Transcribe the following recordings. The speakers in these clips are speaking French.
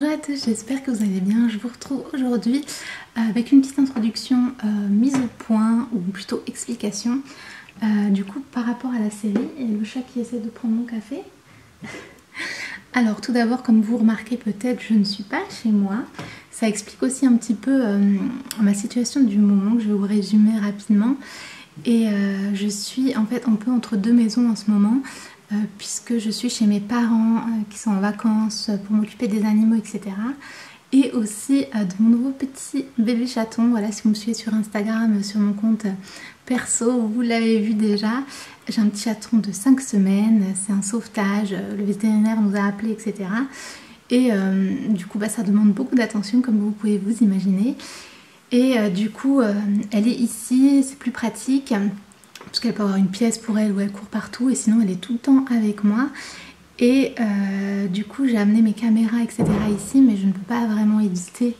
Bonjour à tous, j'espère que vous allez bien. Je vous retrouve aujourd'hui avec une petite introduction mise au point, ou plutôt explication, du coup par rapport à la série et le chat qui essaie de prendre mon café. Alors tout d'abord, comme vous remarquez peut-être, je ne suis pas chez moi. Ça explique aussi un petit peu ma situation du moment que je vais vous résumer rapidement. Et je suis en fait un peu entre deux maisons en ce moment. Puisque je suis chez mes parents qui sont en vacances pour m'occuper des animaux, etc. Et aussi de mon nouveau petit bébé chaton. Voilà, si vous me suivez sur Instagram, sur mon compte perso, vous l'avez vu déjà. J'ai un petit chaton de 5 semaines, c'est un sauvetage, le vétérinaire nous a appelés, etc. Et du coup, ça demande beaucoup d'attention, comme vous pouvez vous imaginer. Et du coup, elle est ici, c'est plus pratique. Parce qu'elle peut avoir une pièce pour elle où elle court partout et sinon elle est tout le temps avec moi. Et du coup j'ai amené mes caméras etc ici, mais je ne peux pas vraiment éditer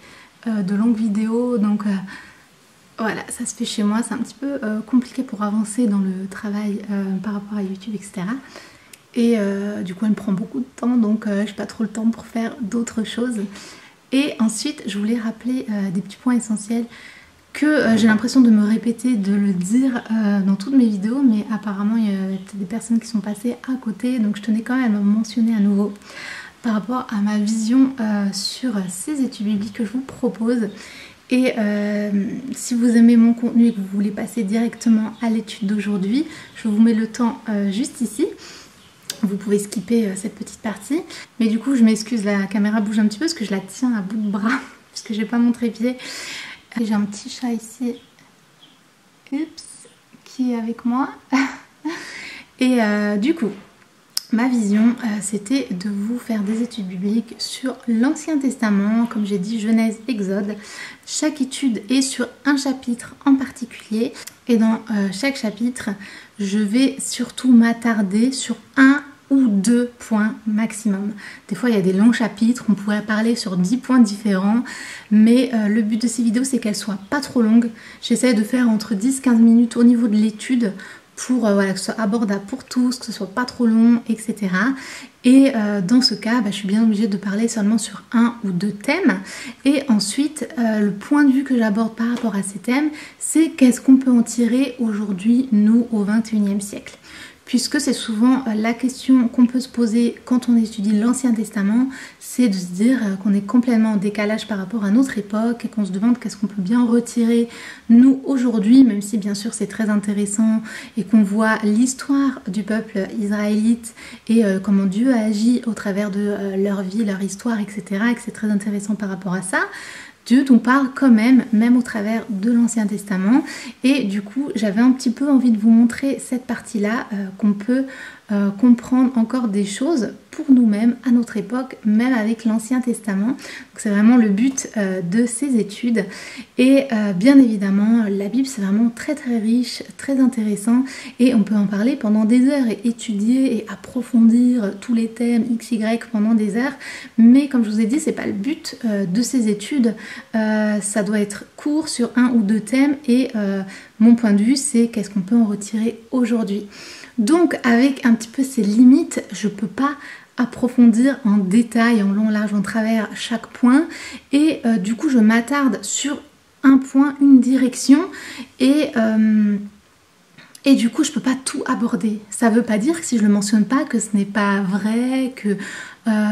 de longues vidéos, donc voilà, ça se fait chez moi. C'est un petit peu compliqué pour avancer dans le travail par rapport à YouTube, etc. Et du coup elle me prend beaucoup de temps, donc je n'ai pas trop le temps pour faire d'autres choses. Et ensuite je voulais rappeler des petits points essentiels que j'ai l'impression de me répéter, de le dire dans toutes mes vidéos, mais apparemment il y a peut-être des personnes qui sont passées à côté, donc je tenais quand même à mentionner à nouveau par rapport à ma vision sur ces études bibliques que je vous propose. Et si vous aimez mon contenu et que vous voulez passer directement à l'étude d'aujourd'hui, je vous mets le temps juste ici. Vous pouvez skipper cette petite partie, mais du coup je m'excuse, la caméra bouge un petit peu parce que je la tiens à bout de bras parce que j'ai pas mon trépied. J'ai un petit chat ici, qui est avec moi. Et du coup, ma vision, c'était de vous faire des études bibliques sur l'Ancien Testament, comme j'ai dit, Genèse, Exode. Chaque étude est sur un chapitre en particulier. Et dans chaque chapitre, je vais surtout m'attarder sur un ou 2 points maximum. Des fois il y a des longs chapitres, on pourrait parler sur 10 points différents, mais le but de ces vidéos c'est qu'elles soient pas trop longues. J'essaie de faire entre 10-15 minutes au niveau de l'étude pour voilà, que ce soit abordable pour tous, que ce soit pas trop long, etc. Et dans ce cas, je suis bien obligée de parler seulement sur 1 ou 2 thèmes. Et ensuite, le point de vue que j'aborde par rapport à ces thèmes, c'est qu'est-ce qu'on peut en tirer aujourd'hui, nous, au XXIe siècle. Puisque c'est souvent la question qu'on peut se poser quand on étudie l'Ancien Testament, c'est de se dire qu'on est complètement en décalage par rapport à notre époque et qu'on se demande qu'est-ce qu'on peut bien retirer nous aujourd'hui, même si bien sûr c'est très intéressant et qu'on voit l'histoire du peuple israélite et comment Dieu a agi au travers de leur vie, leur histoire, etc. et que c'est très intéressant par rapport à ça. Dieu nous parle quand même au travers de l'Ancien Testament, et du coup j'avais un petit peu envie de vous montrer cette partie-là, qu'on peut comprendre encore des choses pour nous-mêmes à notre époque, même avec l'Ancien Testament. C'est vraiment le but de ces études. Et bien évidemment, la Bible c'est vraiment très très riche, très intéressant, et on peut en parler pendant des heures et étudier et approfondir tous les thèmes XY pendant des heures. Mais comme je vous ai dit, c'est pas le but de ces études. Ça doit être court sur 1 ou 2 thèmes, et mon point de vue c'est qu'est-ce qu'on peut en retirer aujourd'hui. Donc avec un petit peu ces limites, je peux pas approfondir en détail, en long, large, en travers chaque point, et du coup je m'attarde sur un point, une direction, et du coup je peux pas tout aborder. Ça veut pas dire que si je le mentionne pas que ce n'est pas vrai, que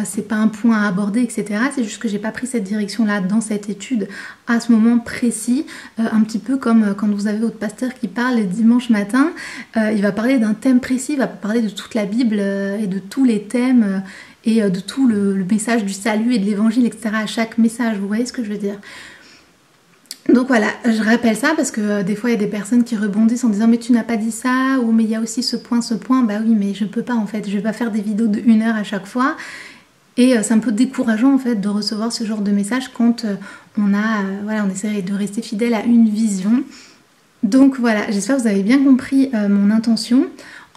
c'est pas un point à aborder, etc. C'est juste que j'ai pas pris cette direction là dans cette étude à ce moment précis, un petit peu comme quand vous avez votre pasteur qui parle le dimanche matin, il va parler d'un thème précis, il va parler de toute la Bible et de tous les thèmes et de tout le message du salut et de l'évangile, etc. à chaque message, vous voyez ce que je veux dire. Donc voilà, je rappelle ça parce que des fois il y a des personnes qui rebondissent en disant mais tu n'as pas dit ça, ou mais il y a aussi ce point, bah oui mais je peux pas en fait, je vais pas faire des vidéos de 1 heure à chaque fois, et c'est un peu décourageant en fait de recevoir ce genre de message quand on essaie de rester fidèle à une vision. Donc voilà, j'espère que vous avez bien compris mon intention.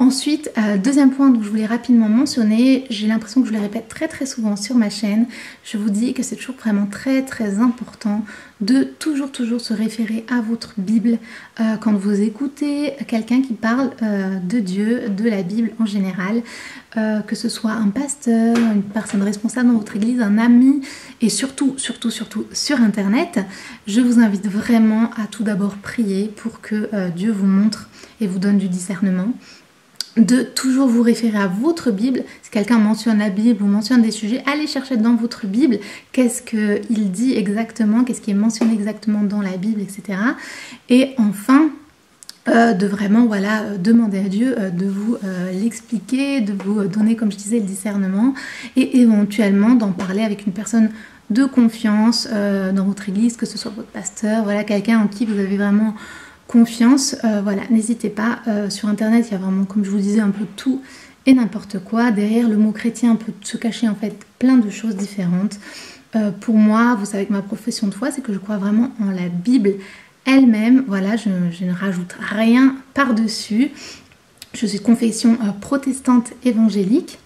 Ensuite, deuxième point dont je voulais rapidement mentionner, j'ai l'impression que je le répète très souvent sur ma chaîne, je vous dis que c'est toujours vraiment très important de toujours se référer à votre Bible quand vous écoutez quelqu'un qui parle de Dieu, de la Bible en général, que ce soit un pasteur, une personne responsable dans votre église, un ami, et surtout sur internet. Je vous invite vraiment à tout d'abord prier pour que Dieu vous montre et vous donne du discernement, de toujours vous référer à votre Bible. Si quelqu'un mentionne la Bible ou mentionne des sujets, allez chercher dans votre Bible qu'est-ce qu'il dit exactement, qu'est-ce qui est mentionné exactement dans la Bible, etc. Et enfin, de vraiment demander à Dieu de vous l'expliquer, de vous donner, comme je disais, le discernement, et éventuellement d'en parler avec une personne de confiance dans votre église, que ce soit votre pasteur, quelqu'un en qui vous avez vraiment confiance. N'hésitez pas, sur internet il y a vraiment, comme je vous disais, un peu tout et n'importe quoi. Derrière le mot chrétien peut se cacher en fait plein de choses différentes. Pour moi, vous savez que ma profession de foi, c'est que je crois vraiment en la Bible elle-même. Je ne rajoute rien par-dessus. Je suis de confession protestante évangélique.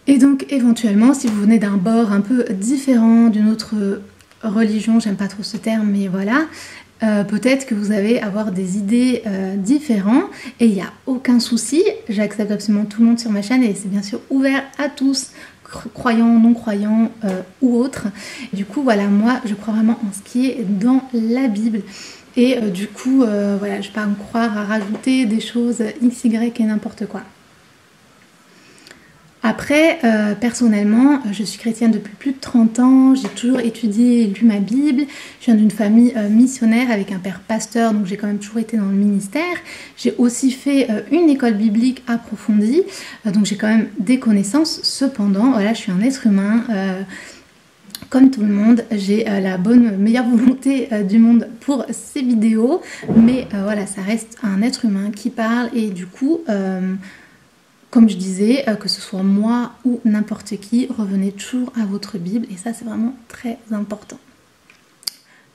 Et donc éventuellement, si vous venez d'un bord un peu différent, d'une autre religion, j'aime pas trop ce terme, mais voilà, peut-être que vous allez avoir des idées différentes, et il n'y a aucun souci. J'accepte absolument tout le monde sur ma chaîne et c'est bien sûr ouvert à tous, croyants, non croyants ou autres. Du coup moi je crois vraiment en ce qui est dans la Bible, et je vais pas me croire à rajouter des choses x, y et n'importe quoi. Après, personnellement, je suis chrétienne depuis plus de 30 ans, j'ai toujours étudié et lu ma Bible, je viens d'une famille missionnaire avec un père pasteur, donc j'ai quand même toujours été dans le ministère. J'ai aussi fait une école biblique approfondie, donc j'ai quand même des connaissances. Cependant, je suis un être humain, comme tout le monde, j'ai la meilleure volonté du monde pour ces vidéos, mais ça reste un être humain qui parle, et du coup... comme je disais, que ce soit moi ou n'importe qui, revenez toujours à votre Bible, et ça c'est vraiment très important.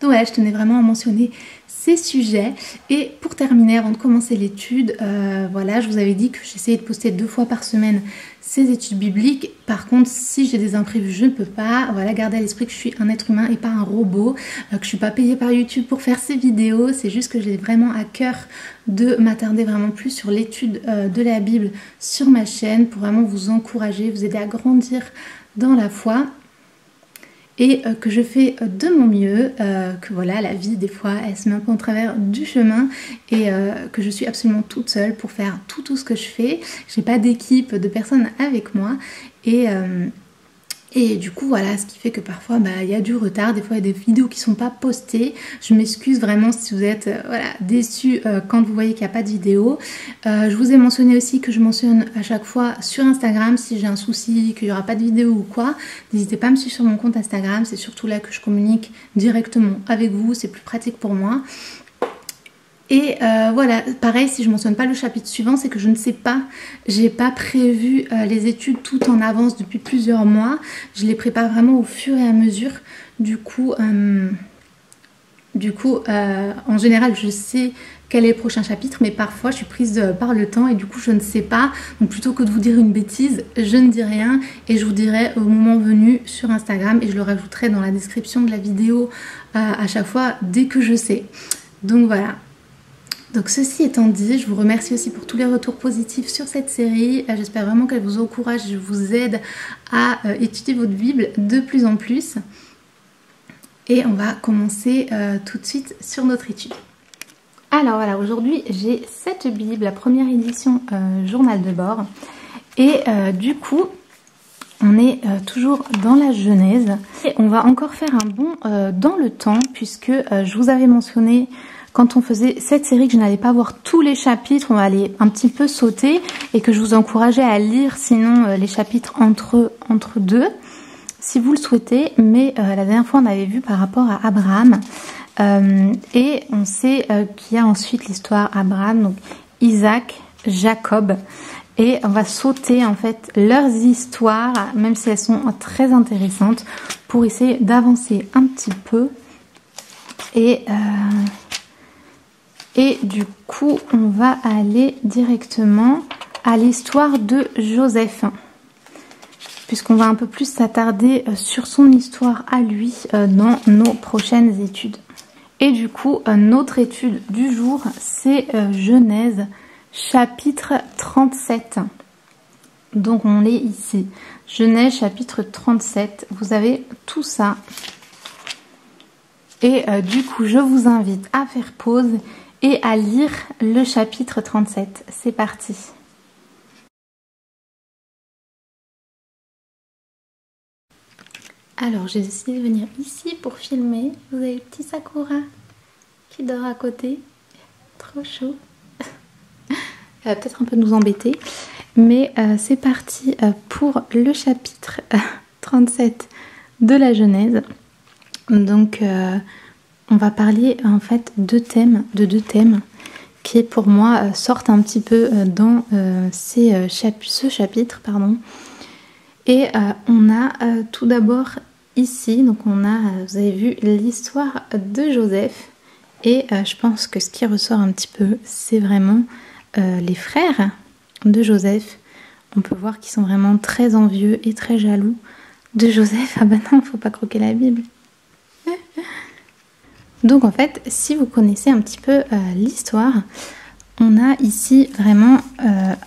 Donc je tenais vraiment à mentionner ces sujets. Et pour terminer, avant de commencer l'étude, je vous avais dit que j'essayais de poster 2 fois par semaine ces études bibliques. Par contre, si j'ai des imprévus, je ne peux pas. Gardez à l'esprit que je suis un être humain et pas un robot, que je ne suis pas payée par YouTube pour faire ces vidéos. C'est juste que j'ai vraiment à cœur de m'attarder vraiment plus sur l'étude de la Bible sur ma chaîne, pour vraiment vous encourager, vous aider à grandir dans la foi. Et que je fais de mon mieux, que la vie des fois elle se met un peu en travers du chemin, et que je suis absolument toute seule pour faire tout ce que je fais. J'ai pas d'équipe, de personnes avec moi, et du coup ce qui fait que parfois il y a du retard, des fois il y a des vidéos qui sont pas postées. Je m'excuse vraiment si vous êtes déçus quand vous voyez qu'il n'y a pas de vidéo. Je vous ai mentionné aussi que je mentionne à chaque fois sur Instagram si j'ai un souci, qu'il n'y aura pas de vidéo ou quoi. N'hésitez pas à me suivre sur mon compte Instagram, c'est surtout là que je communique directement avec vous, c'est plus pratique pour moi. Et pareil, si je mentionne pas le chapitre suivant, c'est que je ne sais pas, j'ai pas prévu les études tout en avance depuis plusieurs mois. Je les prépare vraiment au fur et à mesure. Du coup, en général, je sais quel est le prochain chapitre, mais parfois je suis prise par le temps et du coup je ne sais pas. Donc plutôt que de vous dire une bêtise, je ne dis rien, et je vous dirai au moment venu sur Instagram, et je le rajouterai dans la description de la vidéo à chaque fois dès que je sais. Donc voilà. Donc ceci étant dit, je vous remercie aussi pour tous les retours positifs sur cette série. J'espère vraiment qu'elle vous encourage, je vous aide à étudier votre Bible de plus en plus. Et on va commencer tout de suite sur notre étude. Alors aujourd'hui j'ai cette Bible, la première édition journal de bord. Et du coup, on est toujours dans la Genèse. Et on va encore faire un bond dans le temps, puisque je vous avais mentionné... Quand on faisait cette série que je n'allais pas voir tous les chapitres, on va aller un petit peu sauter, et que je vous encourageais à lire sinon les chapitres entre deux, si vous le souhaitez. Mais la dernière fois on avait vu par rapport à Abraham, et on sait qu'il y a ensuite l'histoire Abraham, donc Isaac, Jacob, et on va sauter en fait leurs histoires, même si elles sont très intéressantes, pour essayer d'avancer un petit peu. Et Et du coup, on va aller directement à l'histoire de Joseph, puisqu'on va un peu plus s'attarder sur son histoire à lui dans nos prochaines études. Et du coup, notre étude du jour, c'est Genèse, chapitre 37. Donc on l'est ici. Genèse, chapitre 37. Vous avez tout ça. Et du coup, je vous invite à faire pause et à lire le chapitre 37. C'est parti. Alors, j'ai décidé de venir ici pour filmer. Vous avez le petit Sakura qui dort à côté. Trop chaud. Elle va peut-être un peu nous embêter. Mais c'est parti pour le chapitre 37 de la Genèse. Donc, on va parler en fait de deux thèmes qui pour moi sortent un petit peu dans ce chapitre, pardon. Et on a tout d'abord ici, donc on a, vous avez vu l'histoire de Joseph. Et je pense que ce qui ressort un petit peu, c'est vraiment les frères de Joseph. On peut voir qu'ils sont vraiment très envieux et très jaloux de Joseph. Ah ben non, faut pas croquer la Bible. Donc en fait, si vous connaissez un petit peu l'histoire, on a ici vraiment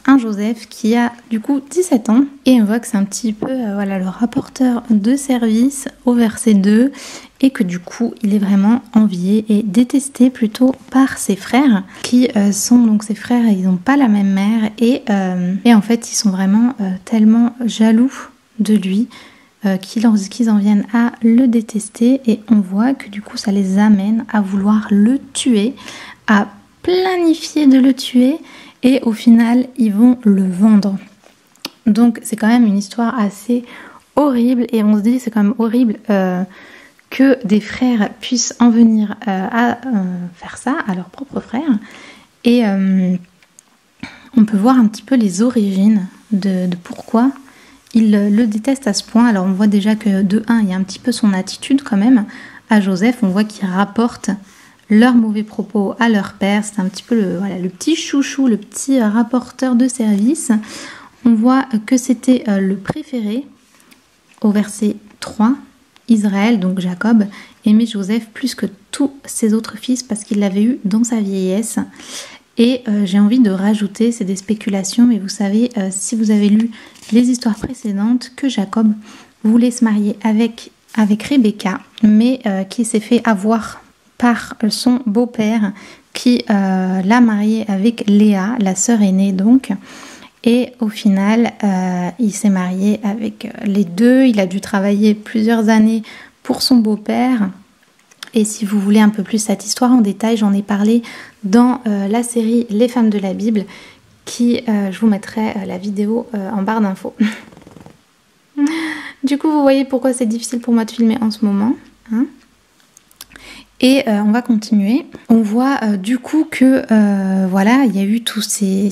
un Joseph qui a du coup 17 ans. Et on voit que c'est un petit peu voilà, le rapporteur de service au verset 2. Et que du coup, il est vraiment envié et détesté plutôt par ses frères. Qui sont donc ses frères, ils n'ont pas la même mère. Et en fait, ils sont vraiment tellement jaloux de lui. Qu'ils en viennent à le détester et on voit que du coup ça les amène à vouloir le tuer, à planifier de le tuer et au final ils vont le vendre. Donc c'est quand même une histoire assez horrible et on se dit c'est quand même horrible que des frères puissent en venir à faire ça à leurs propres frères et on peut voir un petit peu les origines de pourquoi il le déteste à ce point. Alors on voit déjà que de 1, il y a un petit peu son attitude quand même à Joseph. On voit qu'il rapporte leurs mauvais propos à leur père. C'est un petit peu le petit chouchou, le petit rapporteur de service. On voit que c'était le préféré au verset 3. Israël, donc Jacob, aimait Joseph plus que tous ses autres fils parce qu'il l'avait eu dans sa vieillesse. Et j'ai envie de rajouter, c'est des spéculations, mais vous savez, si vous avez lu les histoires précédentes, que Jacob voulait se marier avec Rebecca, mais qui s'est fait avoir par son beau-père, qui l'a marié avec Léa, la sœur aînée donc. Et au final, il s'est marié avec les deux. Il a dû travailler plusieurs années pour son beau-père. Et si vous voulez un peu plus cette histoire en détail, j'en ai parlé dans la série Les femmes de la Bible, qui, je vous mettrai la vidéo en barre d'infos. Du coup, vous voyez pourquoi c'est difficile pour moi de filmer en ce moment. Hein. Et on va continuer. On voit du coup que voilà, il y a eu tous ces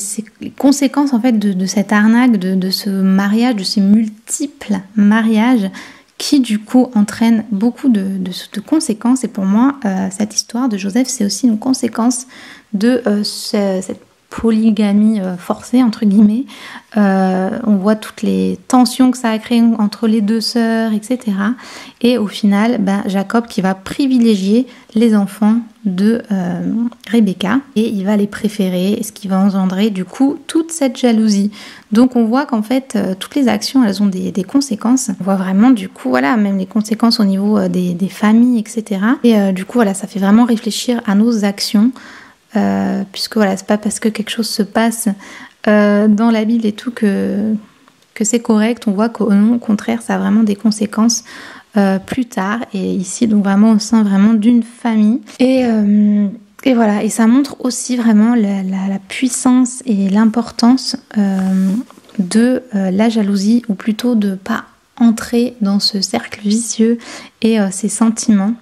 conséquences en fait de cette arnaque, de ce mariage, de ces multiples mariages qui du coup entraîne beaucoup de conséquences. Et pour moi, cette histoire de Joseph, c'est aussi une conséquence de cette polygamie forcée, entre guillemets. On voit toutes les tensions que ça a créées entre les deux sœurs, etc. Et au final, Jacob qui va privilégier les enfants de Rebecca et il va les préférer, ce qui va engendrer du coup toute cette jalousie. Donc on voit qu'en fait toutes les actions elles ont des conséquences. On voit vraiment du coup voilà même les conséquences au niveau des familles, etc. Et du coup voilà ça fait vraiment réfléchir à nos actions puisque voilà c'est pas parce que quelque chose se passe dans la Bible et tout que c'est correct. On voit qu'au contraire ça a vraiment des conséquences plus tard et ici donc vraiment au sein vraiment d'une famille et voilà et ça montre aussi vraiment la puissance et l'importance de la jalousie ou plutôt de pas entrer dans ce cercle vicieux et ces sentiments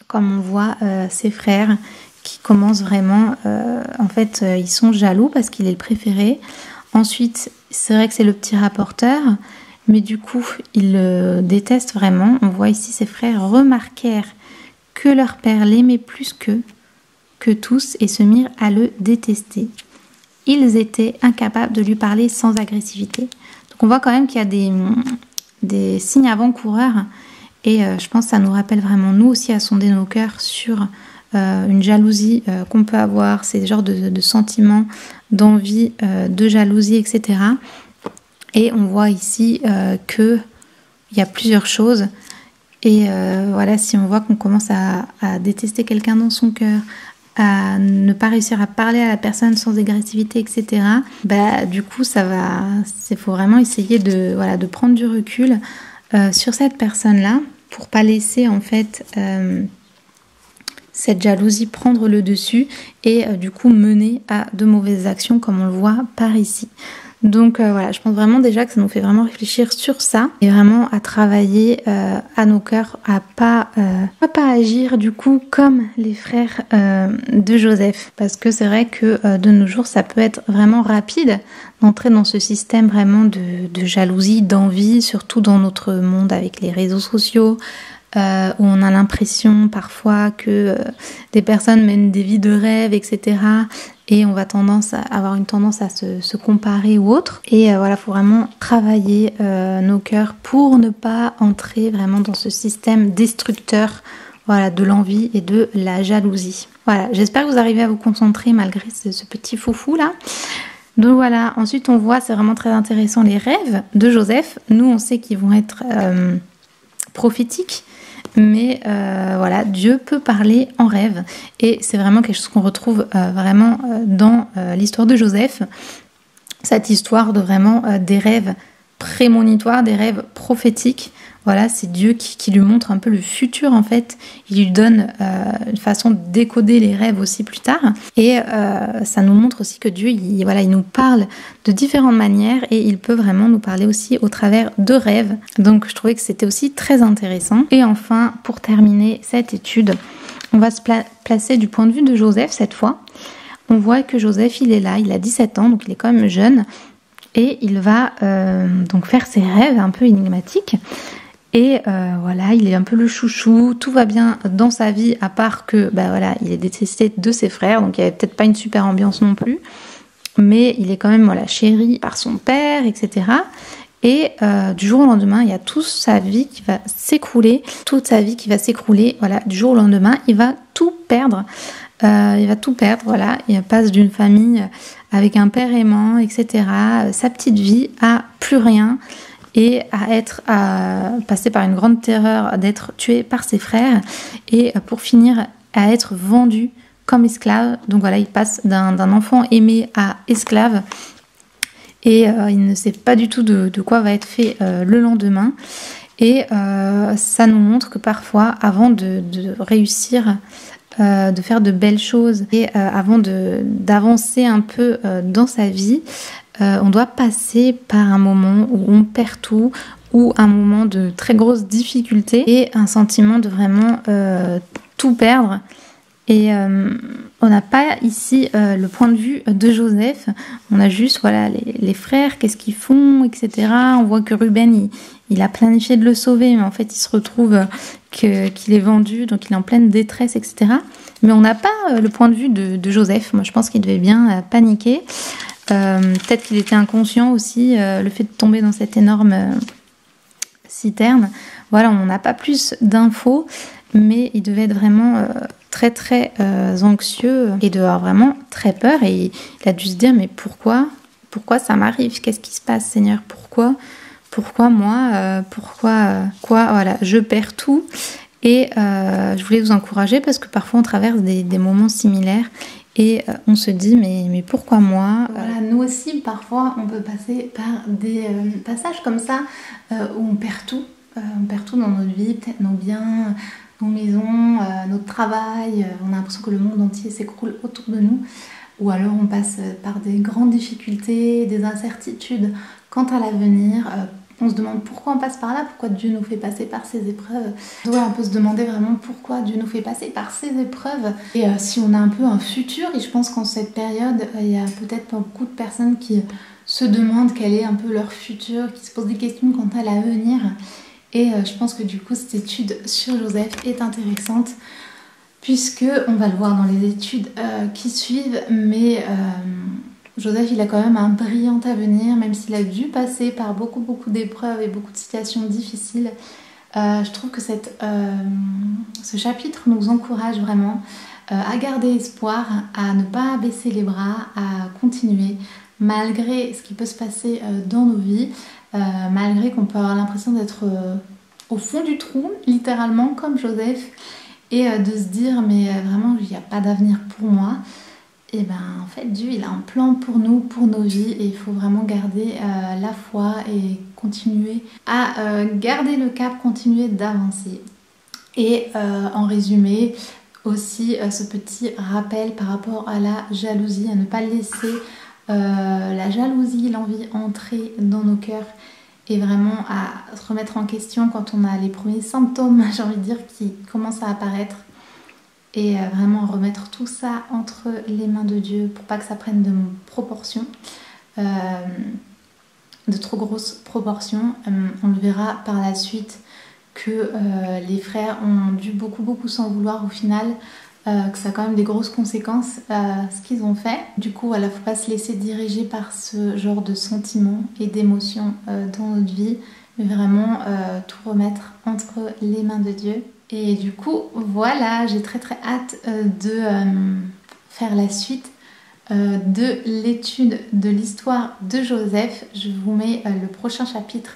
comme on voit ses frères qui commencent vraiment en fait ils sont jaloux parce qu'il est le préféré. Ensuite c'est vrai que c'est le petit rapporteur. Mais du coup, ils le détestent vraiment. On voit ici ses frères remarquèrent que leur père l'aimait plus qu'eux, qu'eux tous et se mirent à le détester. Ils étaient incapables de lui parler sans agressivité. Donc on voit quand même qu'il y a des signes avant-coureurs et je pense que ça nous rappelle vraiment nous aussi à sonder nos cœurs sur une jalousie qu'on peut avoir, ces genres de sentiments, d'envie, de jalousie, etc. Et on voit ici qu'il y a plusieurs choses. Et voilà, si on voit qu'on commence à détester quelqu'un dans son cœur, à ne pas réussir à parler à la personne sans agressivité, etc. Du coup, faut vraiment essayer de prendre du recul sur cette personne-là pour pas laisser en fait cette jalousie prendre le dessus et du coup mener à de mauvaises actions comme on le voit par ici. Donc voilà, je pense vraiment déjà que ça nous fait vraiment réfléchir sur ça et vraiment à travailler à nos cœurs, à pas agir du coup comme les frères de Joseph, parce que c'est vrai que de nos jours ça peut être vraiment rapide d'entrer dans ce système vraiment de jalousie, d'envie, surtout dans notre monde avec les réseaux sociaux. Où on a l'impression parfois que des personnes mènent des vies de rêve, etc. Et on va avoir une tendance à se comparer ou autre. Et voilà, il faut vraiment travailler nos cœurs pour ne pas entrer vraiment dans ce système destructeur, voilà, de l'envie et de la jalousie. Voilà, j'espère que vous arrivez à vous concentrer malgré ce petit foufou là. Donc voilà, ensuite on voit, c'est vraiment très intéressant, les rêves de Joseph. Nous on sait qu'ils vont être prophétiques. Mais voilà, Dieu peut parler en rêve et c'est vraiment quelque chose qu'on retrouve vraiment dans l'histoire de Joseph, cette histoire de vraiment des rêves prémonitoires, des rêves prophétiques. Voilà, c'est Dieu qui lui montre un peu le futur en fait. Il lui donne une façon de décoder les rêves aussi plus tard. Et ça nous montre aussi que Dieu, il nous parle de différentes manières et il peut vraiment nous parler aussi au travers de rêves. Donc je trouvais que c'était aussi très intéressant. Et enfin, pour terminer cette étude, on va se placer du point de vue de Joseph cette fois. On voit que Joseph, il est là, il a 17 ans, donc il est quand même jeune. Et il va donc faire ses rêves un peu énigmatiques. Et voilà, il est un peu le chouchou, tout va bien dans sa vie, à part que voilà, il est détesté de ses frères, donc il n'y avait peut-être pas une super ambiance non plus, mais il est quand même chéri par son père, etc. Et du jour au lendemain, il y a toute sa vie qui va s'écrouler, voilà, du jour au lendemain, il va tout perdre. Voilà, il passe d'une famille avec un père aimant, etc., sa petite vie à plus rien. Et à passer par une grande terreur d'être tué par ses frères et pour finir à être vendu comme esclave. Donc voilà, il passe d'un enfant aimé à esclave et il ne sait pas du tout de quoi va être fait le lendemain. Et ça nous montre que parfois, avant de réussir, de faire de belles choses et avant d'avancer un peu dans sa vie, on doit passer par un moment où on perd tout, ou un moment de très grosse difficulté et un sentiment de vraiment tout perdre. Et on n'a pas ici le point de vue de Joseph, on a juste voilà, les frères, qu'est-ce qu'ils font, etc. On voit que Ruben, il a planifié de le sauver, mais en fait il se retrouve qu'il est vendu, donc il est en pleine détresse, etc. Mais on n'a pas le point de vue de Joseph. Moi je pense qu'il devait bien paniquer. Peut-être qu'il était inconscient aussi, le fait de tomber dans cette énorme citerne. Voilà, on n'a pas plus d'infos, mais il devait être vraiment très très anxieux et de avoir vraiment très peur. Et il a dû se dire, mais pourquoi ça m'arrive? Qu'est-ce qui se passe, Seigneur? Pourquoi moi? Voilà, je perds tout. Et je voulais vous encourager parce que parfois on traverse des moments similaires. Et on se dit, mais pourquoi moi? Voilà, nous aussi, parfois, on peut passer par des passages comme ça où on perd tout. On perd tout dans notre vie, peut-être nos biens, nos maisons, notre travail. On a l'impression que le monde entier s'écroule autour de nous. Ou alors on passe par des grandes difficultés, des incertitudes quant à l'avenir. On se demande pourquoi on passe par là, pourquoi Dieu nous fait passer par ces épreuves. Ouais, on peut se demander vraiment pourquoi Dieu nous fait passer par ces épreuves. Et si on a un peu un futur, et je pense qu'en cette période, il y a peut-être beaucoup de personnes qui se demandent quel est un peu leur futur, qui se posent des questions quant à l'avenir. Et je pense que du coup, cette étude sur Joseph est intéressante puisque on va le voir dans les études qui suivent, mais Joseph il a quand même un brillant avenir, même s'il a dû passer par beaucoup d'épreuves et beaucoup de situations difficiles. Je trouve que ce chapitre nous encourage vraiment à garder espoir, à ne pas baisser les bras, à continuer malgré ce qui peut se passer dans nos vies, malgré qu'on peut avoir l'impression d'être au fond du trou, littéralement comme Joseph, et de se dire mais vraiment il n'y a pas d'avenir pour moi. Et ben en fait Dieu il a un plan pour nous, pour nos vies, et il faut vraiment garder la foi et continuer à garder le cap, continuer d'avancer. Et en résumé aussi ce petit rappel par rapport à la jalousie, à ne pas laisser la jalousie, l'envie entrer dans nos cœurs, et vraiment à se remettre en question quand on a les premiers symptômes, j'ai envie de dire, qui commencent à apparaître. Et vraiment remettre tout ça entre les mains de Dieu pour pas que ça prenne de proportions, de trop grosses proportions. On le verra par la suite que les frères ont dû beaucoup s'en vouloir au final, que ça a quand même des grosses conséquences ce qu'ils ont fait. Du coup, il ne faut pas se laisser diriger par ce genre de sentiments et d'émotions dans notre vie, mais vraiment tout remettre entre les mains de Dieu. Et du coup, voilà, j'ai très hâte de faire la suite de l'étude de l'histoire de Joseph. Je vous mets le prochain chapitre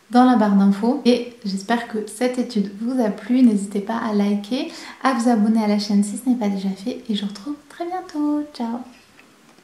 dans la barre d'infos. Et j'espère que cette étude vous a plu. N'hésitez pas à liker, à vous abonner à la chaîne si ce n'est pas déjà fait. Et je vous retrouve très bientôt. Ciao!